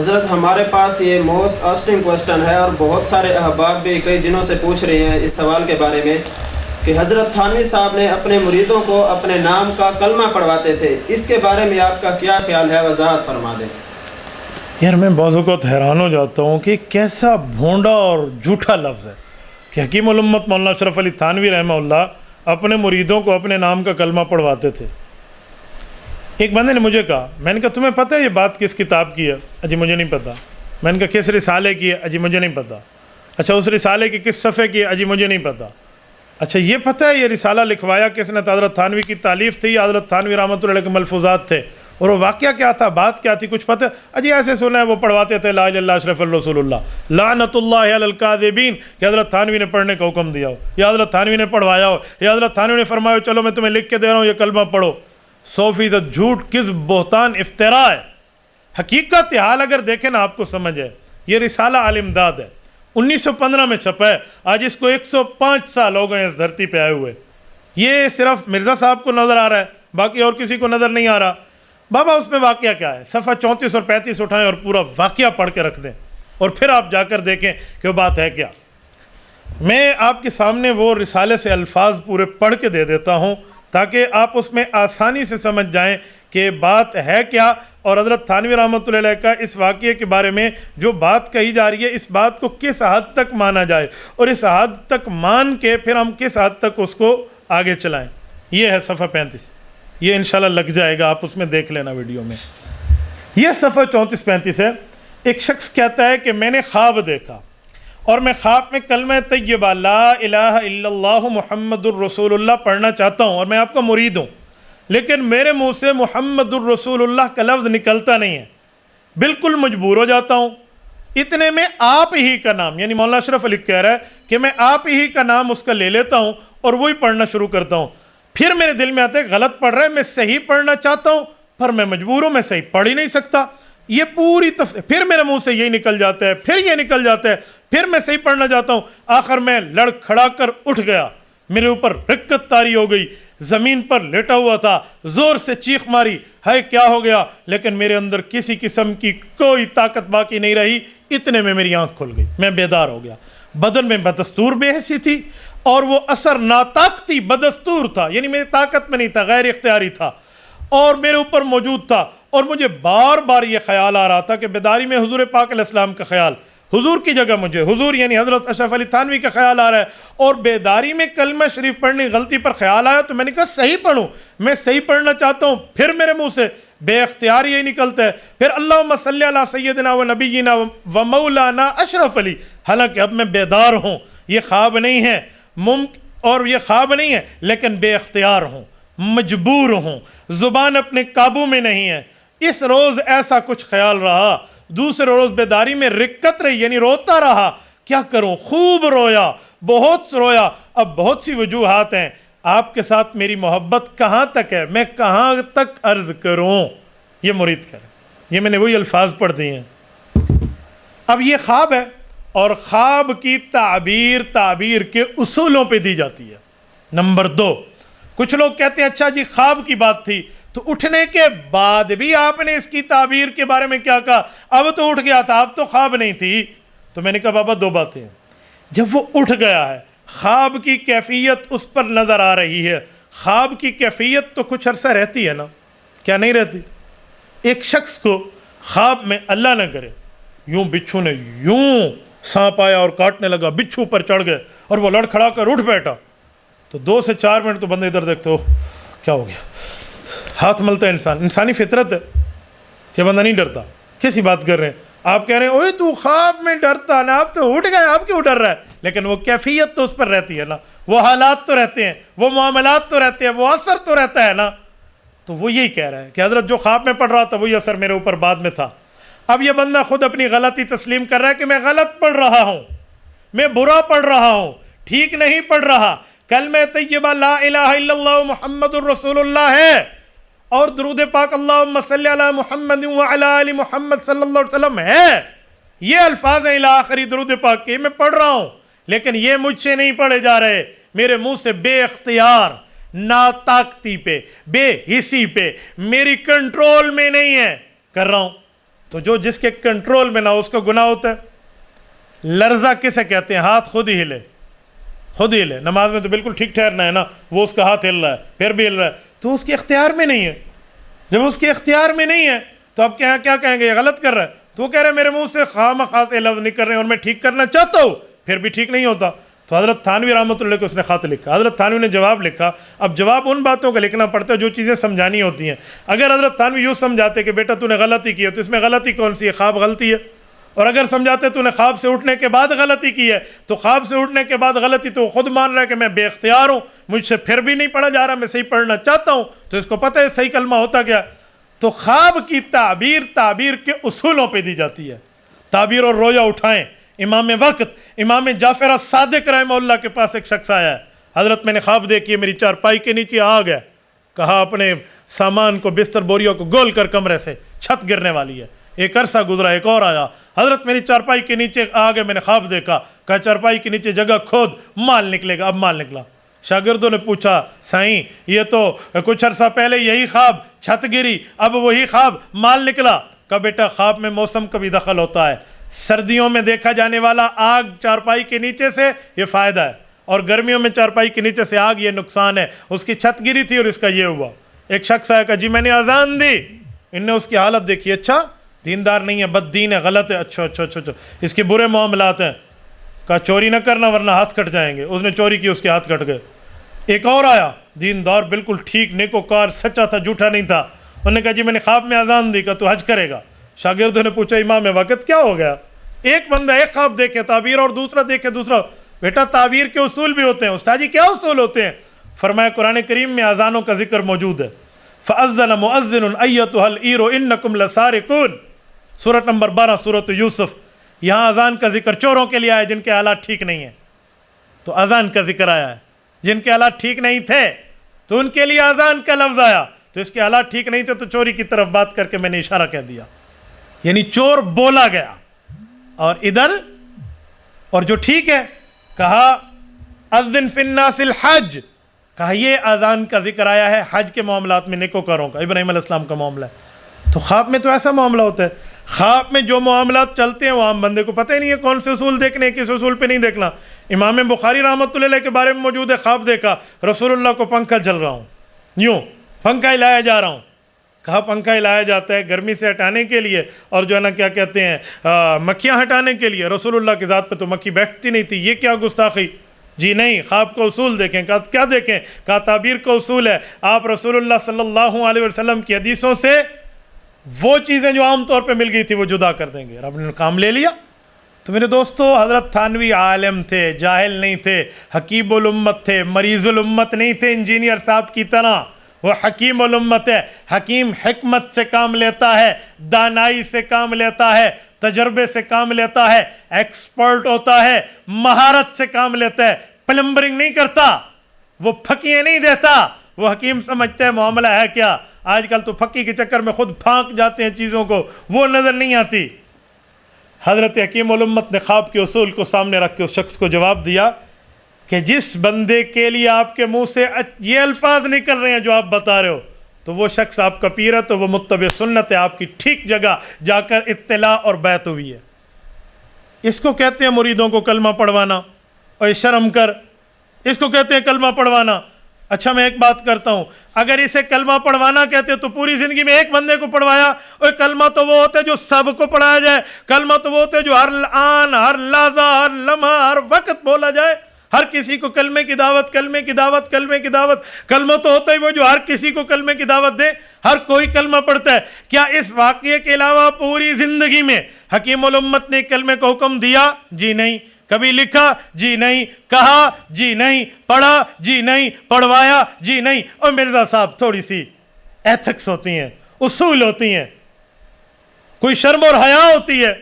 حضرت ہمارے پاس یہ موسٹ آسٹنگ کوسٹن ہے اور بہت سارے احباب بھی کئی دنوں سے پوچھ رہے ہیں اس سوال کے بارے میں کہ حضرت تھانوی صاحب نے اپنے مریدوں کو اپنے نام کا کلمہ پڑھواتے تھے، اس کے بارے میں آپ کا کیا خیال ہے؟ وضاحت فرما دیں۔ یار میں بعض اوقات حیران ہو جاتا ہوں کہ کیسا بھونڈا اور جھوٹا لفظ ہے کہ حکیم الامت مولانا اشرف علی تھانوی رحمہ اللہ اپنے مریدوں کو اپنے نام کا کلمہ پڑھواتے تھے۔ ایک بندے نے مجھے کہا، میں نے کہا تمہیں پتہ ہے یہ بات کس کتاب کی ہے؟ اجی مجھے نہیں پتہ۔ میں نے کہا کس رسالے کی ہے؟ اجی مجھے نہیں پتہ۔ اچھا اس رسالے کی کس صفحے کی ہے؟ اجی مجھے نہیں پتہ۔ اچھا یہ پتہ ہے یہ رسالہ لکھوایا کس نے؟ حضرت تھانوی کی تالیف تھی یا حضرت تھانوی رحمۃ اللہ علیہ کے ملفوظات تھے؟ اور وہ واقعہ کیا تھا، بات کیا تھی، کچھ پتہ؟ اجی ایسے سنا ہے وہ پڑھواتے تھے لا الہ الا اللہ اشرف الرسول اللہ لعنت اللہ علی الکاذبین کہ حضرت تھانوی نے پڑھنے کا حکم دیا ہو یا حضرت تھانوی نے پڑھوایا ہو یا حضرت تھانوی نے فرمایا ہو چلو میں تمہیں لکھ کے دے رہا ہوں یہ کلمہ پڑھو۔ 100% جھوٹ، کذب، بہتان، افتراء ہے۔ حقیقت حال اگر دیکھیں نا آپ کو سمجھ ہے۔ یہ رسالہ الامداد ہے، 1915 میں چھپا ہے، آج اس کو 105 سال ہو گئے اس دھرتی پہ آئے ہوئے۔ یہ صرف مرزا صاحب کو نظر آ رہا ہے، باقی اور کسی کو نظر نہیں آ رہا۔ بابا اس میں واقعہ کیا ہے؟ صفحہ 34 اور 35 اٹھائیں اور پورا واقعہ پڑھ کے رکھ دیں اور پھر آپ جا کر دیکھیں کہ وہ بات ہے کیا۔ میں آپ کے سامنے وہ رسالے سے الفاظ پورے پڑھ کے دے دیتا ہوں تاکہ آپ اس میں آسانی سے سمجھ جائیں کہ بات ہے کیا، اور حضرت تھانوی رحمۃ اللہ علیہ کا اس واقعے کے بارے میں جو بات کہی جا رہی ہے اس بات کو کس حد تک مانا جائے اور اس حد تک مان کے پھر ہم کس حد تک اس کو آگے چلائیں۔ یہ ہے صفحہ 35، یہ انشاءاللہ لگ جائے گا، آپ اس میں دیکھ لینا ویڈیو میں۔ یہ صفحہ 34-35 ہے۔ ایک شخص کہتا ہے کہ میں نے خواب دیکھا اور میں خواب میں کلمہ طیبہ لا الہ الا اللہ محمد الرسول اللہ پڑھنا چاہتا ہوں اور میں آپ کا مرید ہوں، لیکن میرے منہ سے محمد الرسول اللہ کا لفظ نکلتا نہیں ہے، بالکل مجبور ہو جاتا ہوں۔ اتنے میں آپ ہی کا نام، یعنی مولانا اشرف علی کہہ رہا ہے کہ میں آپ ہی کا نام اس کا لے لیتا ہوں اور وہی پڑھنا شروع کرتا ہوں۔ پھر میرے دل میں آتا ہے غلط پڑھ رہا ہے، میں صحیح پڑھنا چاہتا ہوں پر میں مجبور ہوں، میں صحیح پڑھ ہی نہیں سکتا۔ یہ پوری پھر میرے منہ سے یہی نکل جاتا ہے، پھر یہ نکل جاتا ہے، پھر میں صحیح پڑھنا چاہتا ہوں۔ آخر میں لڑ کھڑا کر اٹھ گیا، میرے اوپر رکت طاری ہو گئی، زمین پر لیٹا ہوا تھا، زور سے چیخ ماری، ہے کیا ہو گیا؟ لیکن میرے اندر کسی قسم کی کوئی طاقت باقی نہیں رہی۔ اتنے میں میری آنکھ کھل گئی، میں بیدار ہو گیا۔ بدن میں بدستور بے حسی تھی اور وہ اثر ناطاقتی بدستور تھا، یعنی میری طاقت میں نہیں تھا، غیر اختیاری تھا اور میرے اوپر موجود تھا، اور مجھے بار بار یہ خیال آ رہا تھا کہ بیداری میں حضور پاک علیہ السلام کا خیال، حضور کی جگہ مجھے حضور یعنی حضرت اشرف علی تھانوی کا خیال آ رہا ہے، اور بیداری میں کلمہ شریف پڑھنے غلطی پر خیال آیا تو میں نے کہا صحیح پڑھوں، میں صحیح پڑھنا چاہتا ہوں۔ پھر میرے منہ سے بے اختیار یہی نکلتا ہے، پھر اللہم صلی علی سیدنا و نبینا و مولانا اشرف علی، حالانکہ اب میں بیدار ہوں، یہ خواب نہیں ہے اور یہ خواب نہیں ہے، لیکن بے اختیار ہوں، مجبور ہوں، زبان اپنے قابو میں نہیں ہے۔ اس روز ایسا کچھ خیال رہا، دوسرے روز بیداری میں رکت رہی، یعنی روتا رہا۔ کیا کروں؟ خوب رویا، بہت رویا۔ اب بہت سی وجوہات ہیں، آپ کے ساتھ میری محبت کہاں تک ہے، میں کہاں تک عرض کروں؟ یہ مرید کہہ رہے ہیں، یہ میں نے وہی الفاظ پڑھ دیے ہیں۔ اب یہ خواب ہے اور خواب کی تعبیر کے اصولوں پہ دی جاتی ہے۔ نمبر 2، کچھ لوگ کہتے ہیں اچھا جی خواب کی بات تھی تو اٹھنے کے بعد بھی آپ نے اس کی تعبیر کے بارے میں کیا کہا؟ اب تو اٹھ گیا تھا، اب تو خواب نہیں تھی۔ تو میں نے کہا بابا 2 باتیں ہیں۔ جب وہ اٹھ گیا ہے، خواب کی کیفیت اس پر نظر آ رہی ہے۔ خواب کی کیفیت تو کچھ عرصہ رہتی ہے نا، کیا نہیں رہتی؟ ایک شخص کو خواب میں اللہ نہ کرے یوں بچھو نے یوں سانپ آیا اور کاٹنے لگا، بچھو پر چڑھ گئے اور وہ لڑکھڑا کر اٹھ بیٹھا، تو 2 سے 4 منٹ تو بندے ادھر دیکھتے ہو کیا ہو گیا، ہاتھ ملتا ہے انسان، انسانی فطرت ہے۔ یہ بندہ نہیں ڈرتا، کیسی بات کر رہے ہیں آپ؟ کہہ رہے ہیں اوے تو خواب میں ڈرتا نا، اب تو اٹھ گئے، اب کیوں ڈر رہا ہے؟ لیکن وہ کیفیت تو اس پر رہتی ہے نا، وہ حالات تو رہتے ہیں، وہ معاملات تو رہتے ہیں، وہ اثر تو رہتا ہے نا۔ تو وہ یہی کہہ رہا ہے کہ حضرت جو خواب میں پڑھ رہا تھا وہی اثر میرے اوپر بعد میں تھا۔ اب یہ بندہ خود اپنی غلطی تسلیم کر رہا ہے کہ میں غلط پڑھ رہا ہوں، میں برا پڑھ رہا ہوں، ٹھیک نہیں پڑھ رہا۔ کلمہ طیبہ لا الہ الا اللہ محمد الرسول اللہ ہے اور درود پاک اللہم صلی علی محمد وعلی آل محمد صلی اللہ علیہ وسلم ہے، یہ الفاظ ہیں الی آخری درود پاک کے، میں پڑھ رہا ہوں، لیکن یہ مجھ سے نہیں پڑھے جا رہے، میرے منہ سے بے اختیار، ناطاقتی پہ، بے حسی پہ، میری کنٹرول میں نہیں ہے، کر رہا ہوں۔ تو جو جس کے کنٹرول میں نہ اس کا گناہ ہوتا ہے۔ لرزہ کسے کہتے ہیں؟ ہاتھ خود ہی ہلے، خود ہی ہلے۔ نماز میں تو بالکل ٹھیک ٹھہرنا ہے نا، وہ اس کا ہاتھ ہل رہا ہے پھر بھی ہل رہا ہے، تو اس کے اختیار میں نہیں ہے۔ جب اس کے اختیار میں نہیں ہے تو اب کیا کہیں گے؟ یہ غلط کر رہا ہے۔ تو وہ کہہ رہے ہیں میرے منہ سے خواہ سے لفظ نہیں کر رہے ہیں اور میں ٹھیک کرنا چاہتا ہوں، پھر بھی ٹھیک نہیں ہوتا۔ تو حضرت تھانوی رحمۃ اللہ کو اس نے خط لکھا، حضرت تھانوی نے جواب لکھا۔ اب جواب ان باتوں کا لکھنا پڑتا ہے جو چیزیں سمجھانی ہوتی ہیں۔ اگر حضرت تھانوی یوں سمجھاتے کہ بیٹا تو نے غلطی کی ہے، تو اس میں غلطی کون سی ہے؟ خواب غلطی ہے۔ اور اگر سمجھاتے تو نے خواب سے اٹھنے کے بعد غلطی کی ہے، تو خواب سے اٹھنے کے بعد غلطی تو خود مان رہا ہے کہ میں بے اختیار ہوں، مجھ سے پھر بھی نہیں پڑھا جا رہا، میں صحیح پڑھنا چاہتا ہوں، تو اس کو پتہ ہے صحیح کلمہ ہوتا کیا۔ تو خواب کی تعبیر کے اصولوں پہ دی جاتی ہے۔ تعبیر اور رویا اٹھائیں۔ امام وقت امام جعفر صادق رحمہ اللہ کے پاس ایک شخص آیا ہے، حضرت میں نے خواب دیکھی ہے، میری چارپائی کے نیچے آگ ہے، کہا اپنے سامان کو بستر بوریوں کو گول کر کمرے سے، چھت گرنے والی ہے۔ ایک عرصہ گزرا، ایک اور آیا، حضرت میری چارپائی کے نیچے آگ ہے، میں نے خواب دیکھا، کہا چارپائی کے نیچے جگہ کھود، مال نکلے گا۔ اب مال نکلا۔ شاگردوں نے پوچھا سائیں یہ تو کچھ عرصہ پہلے یہی خواب، چھت گری، اب وہی خواب، مال نکلا۔ کہا بیٹا خواب میں موسم کا بھی دخل ہوتا ہے، سردیوں میں دیکھا جانے والا آگ چارپائی کے نیچے سے یہ فائدہ ہے، اور گرمیوں میں چارپائی کے نیچے سے آگ یہ نقصان ہے۔ اس کی چھت گری تھی اور اس کا یہ ہوا۔ ایک شخص آیا، کہا جی میں نے اذان دی۔ ان نے اس کی حالت دیکھی، اچھا دیندار نہیں ہے، بد دین ہے، غلط ہے، اچھا اس کے برے معاملات ہیں۔ کہا چوری نہ کرنا ورنہ ہاتھ کٹ جائیں گے۔ اس نے چوری کی، اس کے ہاتھ کٹ گئے۔ ایک اور آیا، دیندار بالکل ٹھیک، نیکوکار، سچا تھا، جھوٹا نہیں تھا۔ انہوں نے کہا جی میں نے خواب میں اذان دی، کہا تو حج کرے گا۔ شاگردوں نے پوچھا امام وقت کیا ہو گیا؟ ایک بندہ ایک خواب دیکھے تعبیر اور دوسرا دیکھے دوسرا۔ بیٹا تعبیر کے اصول بھی ہوتے ہیں۔ استاد جی کیا اصول ہوتے ہیں؟ فرمایا قرآن کریم میں اذانوں کا ذکر موجود ہے۔ فَأَذَّنَ مُؤَذِّنٌ أَيَّتُهَا الْعِيرُ إِنَّكُمْ لَسَارِقُونَ، سورۃ نمبر 12 سورۃ یوسف۔ یہاں اذان کا ذکر چوروں کے لیے آیا جن کے حالات ٹھیک نہیں ہیں، تو اذان کا ذکر آیا ہے۔ جن کے حالات ٹھیک نہیں تھے تو ان کے لیے اذان کا لفظ آیا، تو اس کے حالات ٹھیک نہیں تھے تو چوری کی طرف بات کر کے میں نے اشارہ کہہ دیا، یعنی چور بولا گیا۔ اور ادھر اور جو ٹھیک ہے کہا اذن فی الناس الحج، کہا یہ اذان کا ذکر آیا ہے حج کے معاملات میں، نیکوکاروں کا، ابراہیم علیہ السلام کا معاملہ ہے۔ تو خواب میں تو ایسا معاملہ ہوتا ہے، خواب میں جو معاملات چلتے ہیں وہ عام بندے کو پتہ ہی نہیں ہے کون سے اصول دیکھنے ہیں، کس اصول پہ نہیں دیکھنا۔ امام بخاری رحمۃ اللہ علیہ کے بارے میں موجود ہے، خواب دیکھا رسول اللہ کو پنکھا چل رہا ہوں، یوں پنکھا ہلایا جا رہا ہوں۔ کہا پنکھا ہلایا جاتا ہے گرمی سے ہٹانے کے لیے اور جو ہے نا کیا کہتے ہیں مکھیاں ہٹانے کے لیے، رسول اللہ کی ذات پہ تو مکھی بیٹھتی نہیں تھی، یہ کیا گستاخی؟ جی نہیں، خواب کا اصول دیکھیں۔ کہا کیا دیکھیں؟ کہا تعبیر کا اصول ہے، آپ رسول اللہ صلی اللہ علیہ وسلم کی حدیثوں سے وہ چیزیں جو عام طور پہ مل گئی تھی وہ جدا کر دیں گے۔ رب نے کام لے لیا۔ تو میرے دوستو حضرت تھانوی عالم تھے، جاہل نہیں تھے، حکیم الامت تھے، مریض الامت نہیں تھے انجینئر صاحب کی طرح۔ وہ حکیم الامت ہے، حکیم حکمت سے کام لیتا ہے، دانائی سے کام لیتا ہے، تجربے سے کام لیتا ہے، ایکسپرٹ ہوتا ہے، مہارت سے کام لیتا ہے، پلمبرنگ نہیں کرتا، وہ پھکیاں نہیں دیتا، وہ حکیم سمجھتا ہے معاملہ ہے کیا۔ آج کل تو پھکی کے چکر میں خود پھانک جاتے ہیں چیزوں کو، وہ نظر نہیں آتی۔ حضرت حکیم الامت نے خواب کے اصول کو سامنے رکھ کے اس شخص کو جواب دیا کہ جس بندے کے لیے آپ کے منہ سے یہ الفاظ نکل رہے ہیں جو آپ بتا رہے ہو، تو وہ شخص آپ کا پیر ہے، تو وہ متبع سنت ہے، آپ کی ٹھیک جگہ جا کر اطلاع اور بیعت ہوئی ہے۔ اس کو کہتے ہیں مریدوں کو کلمہ پڑھوانا، اور شرم کر، اس کو کہتے ہیں کلمہ پڑھوانا۔ اچھا میں ایک بات کرتا ہوں، اگر اسے کلمہ پڑھوانا کہتے تو پوری زندگی میں ایک بندے کو پڑھوایا۔ اور کلمہ تو وہ ہوتا ہے جو سب کو پڑھایا جائے، کلمہ تو وہ ہوتا ہے جو ہر آن، ہر لحظہ، ہر لمحہ، ہر وقت بولا جائے، ہر کسی کو کلمے کی دعوت، کلمے کی دعوت، کلمے کی دعوت۔ کلمہ تو ہوتا ہے وہ جو ہر کسی کو کلمے کی دعوت دے، ہر کوئی کلمہ پڑھتا ہے۔ کیا اس واقعے کے علاوہ پوری زندگی میں حکیم الامت نے کلمے کو حکم دیا؟ جی نہیں۔ کبھی لکھا؟ جی نہیں۔ کہا؟ جی نہیں۔ پڑھا؟ جی نہیں۔ پڑھوایا؟ جی نہیں۔ اور مرزا صاحب تھوڑی سی ایتھکس ہوتی ہیں، اصول ہوتی ہیں، کوئی شرم اور حیا ہوتی ہے،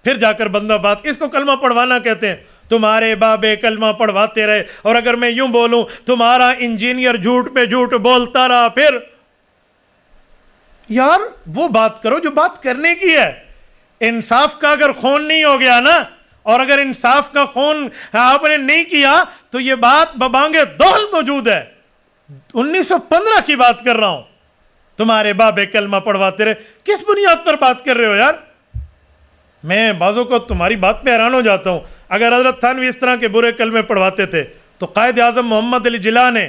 پھر جا کر بندہ بات، اس کو کلمہ پڑھوانا کہتے ہیں۔ تمہارے بابے کلمہ پڑھواتے رہے، اور اگر میں یوں بولوں تمہارا انجینئر جھوٹ پہ جھوٹ بولتا رہا، پھر یار وہ بات کرو جو بات کرنے کی ہے۔ انصاف کا اگر خون نہیں ہو گیا نا، اور اگر انصاف کا خون آپ نے نہیں کیا تو یہ بات ببانگے دول موجود ہے۔ 1915 کی بات کر رہا ہوں، تمہارے بابے کلمہ پڑھواتے رہے، کس بنیاد پر بات کر رہے ہو یار؟ میں بعضوں کو تمہاری بات پہ حیران ہو جاتا ہوں. اگر حضرت تھانوی اس طرح کے برے کلمے پڑھواتے تھے تو قائد اعظم محمد علی جناح نے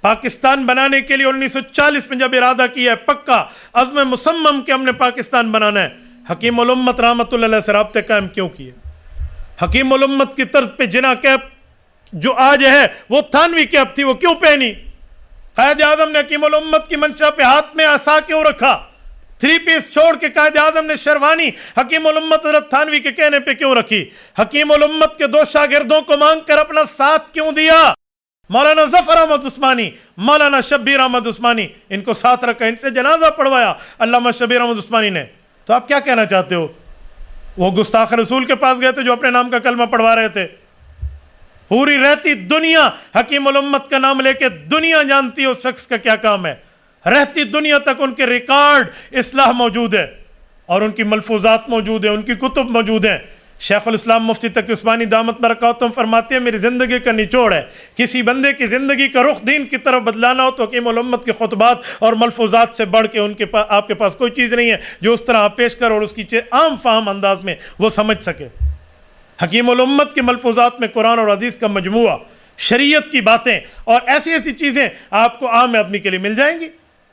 پاکستان بنانے کے لیے 1940 میں جب ارادہ کیا ہے پکا عزم مصمم کہ ہم نے پاکستان بنانا ہے, حکیم الامت رحمۃ اللہ علیہ سے رابطے قائم کیوں کیے؟ حکیم الامت کی طرز پہ جناح کیپ جو آج ہے وہ تھانوی کیپ تھی, وہ کیوں پہنی؟ قائد اعظم نے حکیم الامت کی منشا پہ ہاتھ میں عصا کیوں رکھا؟ 3 پیس چھوڑ کے قائد اعظم نے شیروانی حکیم الامت حضرت تھانوی کے کہنے پہ کیوں رکھی؟ حکیم الامت کے 2 شاگردوں کو مانگ کر اپنا ساتھ کیوں دیا؟ مولانا ظفر احمد عثمانی, مولانا شبیر احمد عثمانی, ان کو ساتھ رکھا, ان سے جنازہ پڑھوایا علامہ شبیر احمد عثمانی نے. تو آپ کیا کہنا چاہتے ہو؟ وہ گستاخ رسول کے پاس گئے تھے جو اپنے نام کا کلمہ پڑھوا رہے تھے. پوری رہتی دنیا حکیم الامت کا نام لے کے دنیا جانتی ہے اس شخص کا کیا کام ہے. رہتی دنیا تک ان کے ریکارڈ اصلاح موجود ہے اور ان کی ملفوظات موجود ہیں, ان کی کتب موجود ہیں. شیخ الاسلام مفتی تقی عثمانی دامت برکاتہم فرماتے ہیں میری زندگی کا نچوڑ ہے, کسی بندے کی زندگی کا رخ دین کی طرف بدلانا ہو تو حکیم الامت کے خطبات اور ملفوظات سے بڑھ کے ان کے پاس آپ کے پاس کوئی چیز نہیں ہے جو اس طرح آپ پیش کر اور اس کی عام فہم انداز میں وہ سمجھ سکے. حکیم الامت کے ملفوظات میں قرآن اور حدیث کا مجموعہ, شریعت کی باتیں اور ایسی ایسی چیزیں آپ کو عام آدمی کے لیے مل جائیں گی.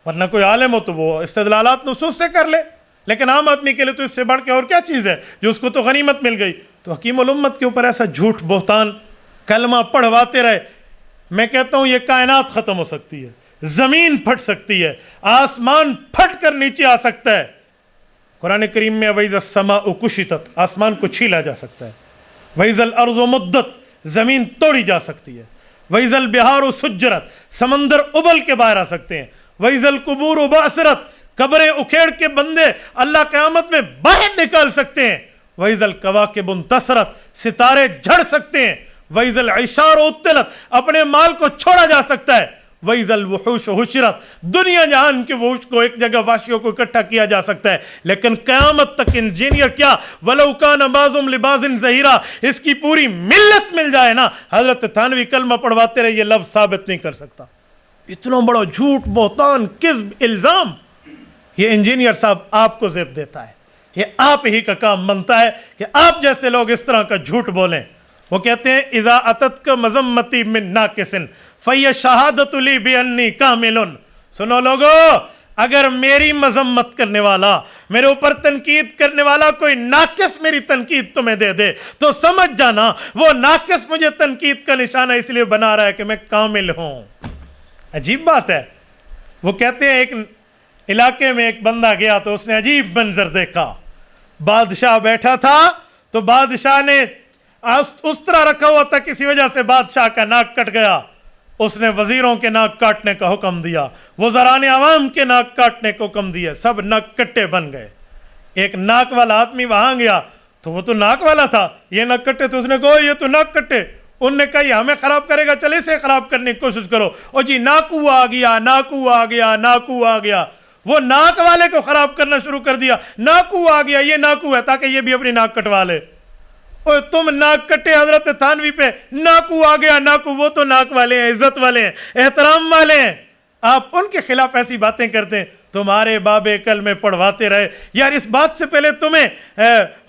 ورنہ کوئی عالم ہو تو وہ استدلالات نصوص سے کر لے, لیکن عام آدمی کے لیے تو اس سے بڑھ کے اور کیا چیز ہے جو اس کو تو غنیمت مل گئی. تو حکیم الامت کے اوپر ایسا جھوٹ بہتان کلمہ پڑھواتے رہے. میں کہتا ہوں یہ کائنات ختم ہو سکتی ہے, زمین پھٹ سکتی ہے, آسمان پھٹ کر نیچے آ سکتا ہے. قرآن کریم میں وَإِذَا السَّمَاءُ كُشِطَتْ, آسمان کو چھیلا جا سکتا ہے. وَإِذَا الْأَرْضُ مُدَّتْ, زمین توڑی جا سکتی ہے. وَإِذَا الْبِحَارُ سُجِّرَتْ, سمندر ابل کے باہر آ سکتے ہیں. وَإِذَا الْقُبُورُ بَعْثِرَتْ, قبریں اکھیڑ کے بندے اللہ قیامت میں باہر نکال سکتے ہیں. وَإِذَا الْكَوَاكِبُ انتَثَرَتْ, ستارے جھڑ سکتے ہیں. وَإِذَا الْعِشَارُ عُطِّلَتْ, اپنے مال کو چھوڑا جا سکتا ہے. وَإِذَا الْوُحُوشُ حُشِرَتْ, دنیا جہان کے وحوش کو ایک جگہ واشیوں کو اکٹھا کیا جا سکتا ہے. لیکن قیامت تک انجینئر کیا وَلَوْ كَانَ بَعْضُهُمْ لِبَعْضٍ ظَهِيرًا, اس کی پوری ملت مل جائے نا, حضرت تھانوی کلمہ پڑھواتے رہے یہ لفظ ثابت نہیں کر سکتا. اتنا بڑا جھوٹ, بہتان, کذب, الزام, یہ انجینئر صاحب آپ کو زیب دیتا ہے. یہ آپ ہی کا کام بنتا ہے کہ آپ جیسے لوگ اس طرح کا جھوٹ بولیں. وہ کہتے ہیں اذا اتتک مذمتی من ناقص فی شہادت لی بانی کامل. سنو لوگو, اگر میری مذمت کرنے والا, میرے اوپر تنقید کرنے والا کوئی ناقص میری تنقید تمہیں دے دے تو سمجھ جانا وہ ناقص مجھے تنقید کا نشانہ اس لیے بنا رہا ہے کہ میں کامل ہوں. عجیب بات ہے. وہ کہتے ہیں ایک علاقے میں ایک بندہ گیا تو اس نے عجیب منظر دیکھا. بادشاہ بیٹھا تھا تو بادشاہ نے اس طرح رکھا ہوا تھا, کسی وجہ سے بادشاہ کا ناک کٹ گیا. اس نے وزیروں کے ناک کاٹنے کا حکم دیا, وزران عوام کے ناک کاٹنے کا حکم دیا, سب ناک کٹے بن گئے. ایک ناک والا آدمی وہاں گیا تو وہ تو ناک والا تھا, یہ ناک کٹے, تو اس نے کہا یہ تو ناک کٹے. انہوں نے کہا یہ ہمیں خراب کرے گا, چلے اسے خراب کرنے کی کوشش کرو. او جی ناکو آ گیا, ناکو آ گیا, ناکو آ گیا. وہ ناک والے کو خراب کرنا شروع کر دیا. ناکو آ گیا, یہ ناکو ہے تاکہ یہ بھی اپنی ناک کٹوا لے. اوہ تم ناک کٹے حضرت تھانوی پہ, ناکو آ گیا, ناکو, وہ تو ناک والے ہیں, عزت والے ہیں, احترام والے ہیں. آپ ان کے خلاف ایسی باتیں کرتے ہیں. تمہارے بابے کلمے پڑھواتے رہے. یار اس بات سے پہلے تمہیں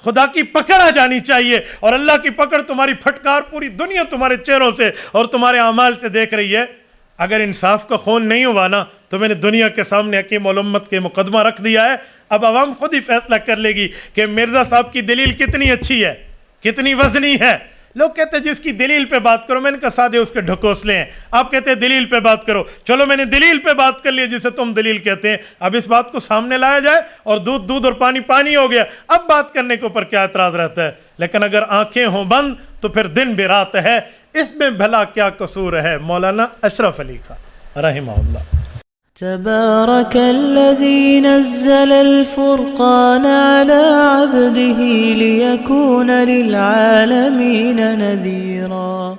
خدا کی پکڑ آ جانی چاہیے, اور اللہ کی پکڑ تمہاری پھٹکار پوری دنیا تمہارے چہروں سے اور تمہارے اعمال سے دیکھ رہی ہے. اگر انصاف کا خون نہیں ہوا نا تو میں نے دنیا کے سامنے حکیم الامت کے مقدمہ رکھ دیا ہے. اب عوام خود ہی فیصلہ کر لے گی کہ مرزا صاحب کی دلیل کتنی اچھی ہے, کتنی وزنی ہے. لوگ کہتے ہیں جس کی دلیل پہ بات کرو, میں نے کہا سادے اس کے ڈھکوسلے ہیں. آپ کہتے ہیں دلیل پہ بات کرو, چلو میں نے دلیل پہ بات کر لی جسے تم دلیل کہتے ہیں. اب اس بات کو سامنے لایا جائے اور دودھ دودھ اور پانی پانی ہو گیا. اب بات کرنے کے اوپر کیا اعتراض رہتا ہے. لیکن اگر آنکھیں ہوں بند تو پھر دن بھی رات ہے. اس میں بھلا کیا قصور ہے. مولانا اشرف علی کا رحمہ اللہ. تبارك الذي نزل الفرقان على عبده ليكون للعالمين نذيرا.